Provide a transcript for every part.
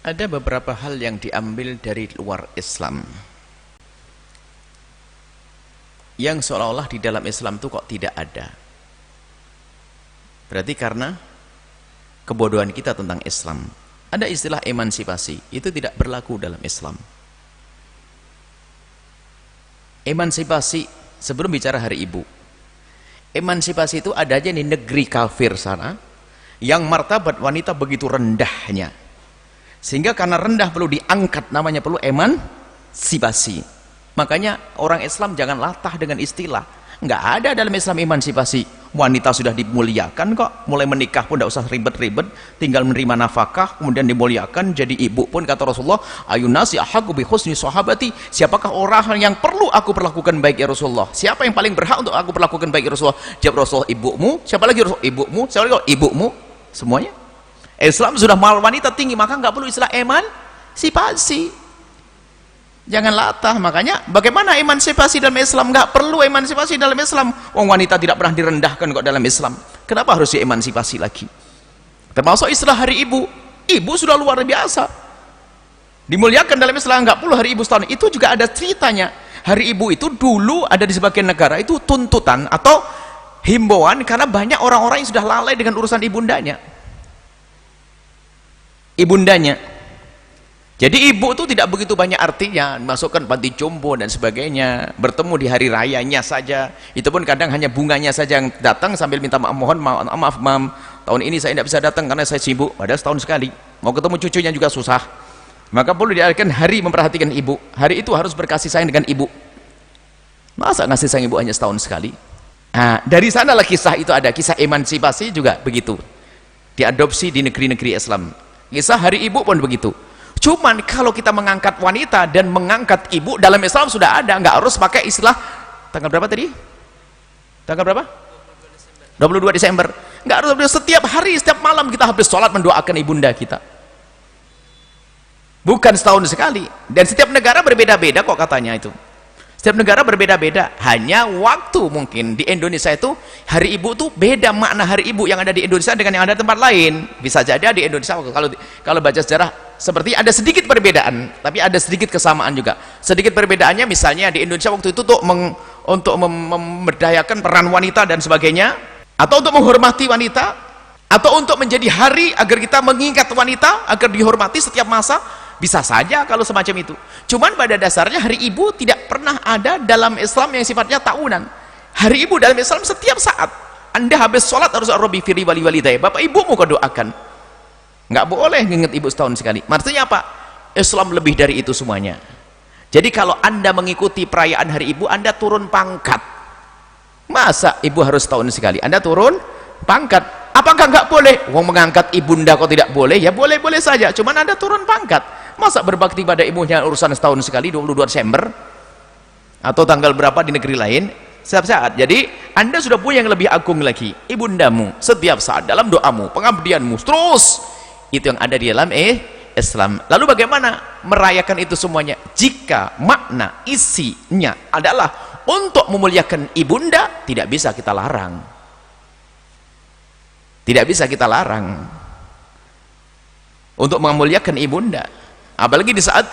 Ada beberapa hal yang diambil dari luar Islam yang seolah-olah di dalam Islam itu kok tidak ada. Berarti karena kebodohan kita tentang Islam. Ada istilah emansipasi, itu tidak berlaku dalam Islam. Emansipasi, sebelum bicara hari ibu, emansipasi itu ada aja di negeri kafir sana yang martabat wanita begitu rendahnya, sehingga karena rendah perlu diangkat, namanya perlu emansipasi. Makanya orang Islam jangan latah dengan istilah. Nggak ada dalam Islam emansipasi. Wanita sudah dimuliakan kok, mulai menikah pun tidak usah ribet-ribet, tinggal menerima nafkah, kemudian dimuliakan, jadi ibu pun kata Rasulullah, ayun nasi ahaqqu bi husni sahabati, siapakah orang yang perlu aku perlakukan baik ya Rasulullah? Siapa yang paling berhak untuk aku perlakukan baik ya Rasulullah? Jawab Rasulullah, ibumu. Siapa lagi Rasulullah? Ibumu. Siapa lagi? Ibumu. Semuanya. Islam sudah mal wanita tinggi, maka nggak perlu istilah emansipasi. Jangan latah. Makanya bagaimana emansipasi dalam Islam? Nggak perlu emansipasi dalam Islam. Wong wanita tidak pernah direndahkan kok dalam Islam. Kenapa harus diemansipasi lagi? Termasuk istilah hari ibu. Ibu sudah luar biasa dimuliakan dalam Islam. Nggak perlu hari ibu setahun. Itu juga ada ceritanya. Hari ibu itu dulu ada di sebagian negara itu tuntutan atau himbauan karena banyak orang-orang yang sudah lalai dengan urusan ibundanya. Jadi ibu itu tidak begitu banyak artinya, masukkan panti jompo dan sebagainya, bertemu di hari rayanya saja, itu pun kadang hanya bunganya saja yang datang sambil minta maaf, mohon maaf mam, tahun ini saya tidak bisa datang karena saya sibuk, padahal setahun sekali, mau ketemu cucunya juga susah. Maka perlu diadakan hari memperhatikan ibu. Hari itu harus berkasih sayang dengan ibu. Masa ngasih sayang ibu hanya setahun sekali? Nah, dari sanalah kisah itu ada, kisah emansipasi juga begitu, diadopsi di negeri-negeri Islam. Kisah hari ibu pun begitu. Cuman kalau kita mengangkat wanita dan mengangkat ibu dalam Islam sudah ada, nggak harus pakai istilah tanggal berapa tadi? Tanggal berapa? 22 Desember. Nggak harus setiap hari, setiap malam kita habis sholat mendoakan ibunda kita. Bukan setahun sekali. Dan setiap negara berbeda-beda kok katanya itu. Setiap negara berbeda-beda. Hanya waktu mungkin di Indonesia itu hari ibu tuh beda makna hari ibu yang ada di Indonesia dengan yang ada di tempat lain. Bisa jadi di Indonesia kalau baca sejarah seperti ada sedikit perbedaan, tapi ada sedikit kesamaan juga. Sedikit perbedaannya misalnya di Indonesia waktu itu tuh untuk memberdayakan peran wanita dan sebagainya, atau untuk menghormati wanita, atau untuk menjadi hari agar kita mengingat wanita agar dihormati setiap masa. Bisa saja kalau semacam itu. Cuman pada dasarnya hari ibu tidak pernah ada dalam Islam yang sifatnya tahunan. Hari ibu dalam Islam setiap saat. Anda habis sholat harus Rabbi firli wali walidayya, bapak ibumu kau doakan. Nggak boleh nginget ibu setahun sekali. Maksudnya apa? Islam lebih dari itu semuanya. Jadi kalau Anda mengikuti perayaan hari ibu, Anda turun pangkat. Masa ibu harus setahun sekali? Anda turun pangkat. Apakah nggak boleh? Wong mengangkat ibunda kok tidak boleh? Ya boleh-boleh saja. Cuman Anda turun pangkat. Masa berbakti pada ibunya urusan setahun sekali, 22 Desember? Atau tanggal berapa di negeri lain? Setiap saat. Jadi Anda sudah punya yang lebih agung lagi. Ibundamu setiap saat dalam doamu, pengabdianmu. Terus. Itu yang ada di dalam Islam. Lalu bagaimana merayakan itu semuanya? Jika makna isinya adalah untuk memuliakan ibunda, tidak bisa kita larang. Tidak bisa kita larang untuk memuliakan ibunda, apalagi di saat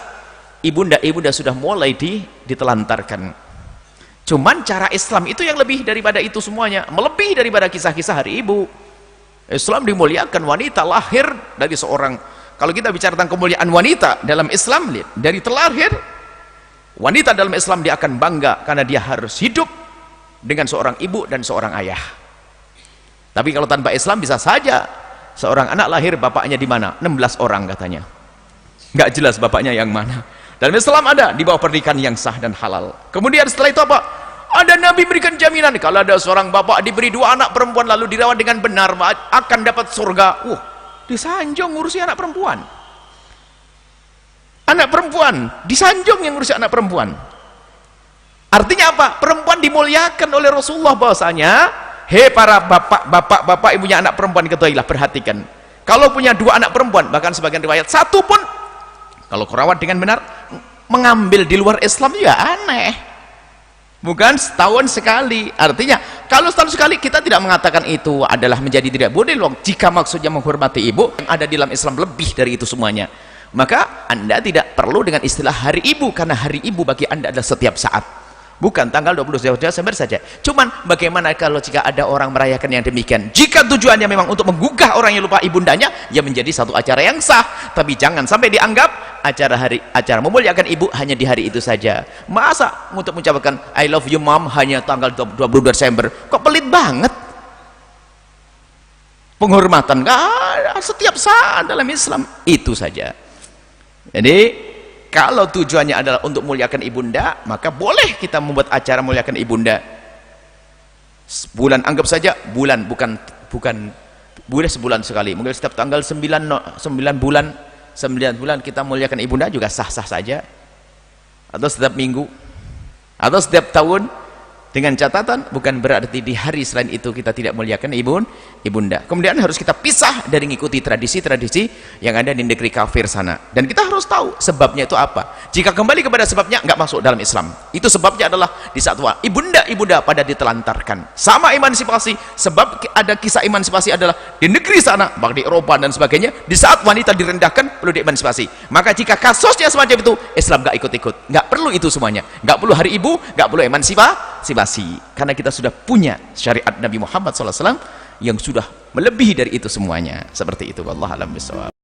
ibunda sudah mulai ditelantarkan. Cuman cara Islam itu yang lebih daripada itu semuanya, melebihi daripada kisah-kisah hari ibu. Islam dimuliakan wanita lahir dari seorang, kalau kita bicara tentang kemuliaan wanita dalam Islam, dari terlahir wanita dalam Islam dia akan bangga karena dia harus hidup dengan seorang ibu dan seorang ayah. Tapi kalau tanpa Islam bisa saja seorang anak lahir bapaknya di mana? 16 orang katanya. Nggak jelas bapaknya yang mana. Dalam Islam ada di bawah pernikahan yang sah dan halal. Kemudian setelah itu apa? Ada Nabi berikan jaminan kalau ada seorang bapak diberi 2 anak perempuan lalu dirawat dengan benar akan dapat surga. Disanjung ngurusi anak perempuan. Anak perempuan disanjung yang ngurusi anak perempuan. Artinya apa? Perempuan dimuliakan oleh Rasulullah bahwasanya, hei para bapak ibunya anak perempuan, ketahuilah, perhatikan, kalau punya 2 anak perempuan, bahkan sebagian riwayat 1 pun kalau kerawat dengan benar, mengambil di luar Islam juga aneh. Bukan setahun sekali. Artinya kalau setahun sekali kita tidak mengatakan itu adalah menjadi tidak boleh loh, jika maksudnya menghormati ibu. Yang ada di dalam Islam lebih dari itu semuanya. Maka Anda tidak perlu dengan istilah hari ibu, karena hari ibu bagi Anda adalah setiap saat, bukan tanggal 20 Desember saja. Cuman bagaimana kalau jika ada orang merayakan yang demikian? Jika tujuannya memang untuk menggugah orang yang lupa ibundanya, ya menjadi satu acara yang sah. Tapi jangan sampai dianggap acara memuliakan ibu hanya di hari itu saja. Masa untuk mengucapkan I love you mom hanya tanggal 20 Desember? Kok pelit banget? Penghormatan nggak ada setiap saat dalam Islam, itu saja. Jadi kalau tujuannya adalah untuk muliakan ibunda, maka boleh kita membuat acara muliakan ibunda. Bulan, anggap saja bulan, bukan boleh sebulan sekali. Mungkin setiap tanggal 9 bulan kita muliakan ibunda juga sah-sah saja. Atau setiap minggu, atau setiap tahun, dengan catatan bukan berarti di hari selain itu kita tidak muliakan ibunda. Kemudian harus kita pisah dari mengikuti tradisi-tradisi yang ada di negeri kafir sana, dan kita harus tahu sebabnya itu apa. Jika kembali kepada sebabnya, nggak masuk dalam Islam. Itu sebabnya adalah di saat ibunda pada ditelantarkan. Sama emansipasi, sebab ada kisah emansipasi adalah di negeri sana, bahkan di Eropa dan sebagainya, di saat wanita direndahkan perlu diemansipasi. Maka jika kasusnya semacam itu, Islam nggak ikut-ikut, nggak perlu itu semuanya, nggak perlu hari ibu, nggak perlu emansipasi, karena kita sudah punya syariat Nabi Muhammad SAW yang sudah melebihi dari itu semuanya. Seperti itu, wallahu a'lam bishawab.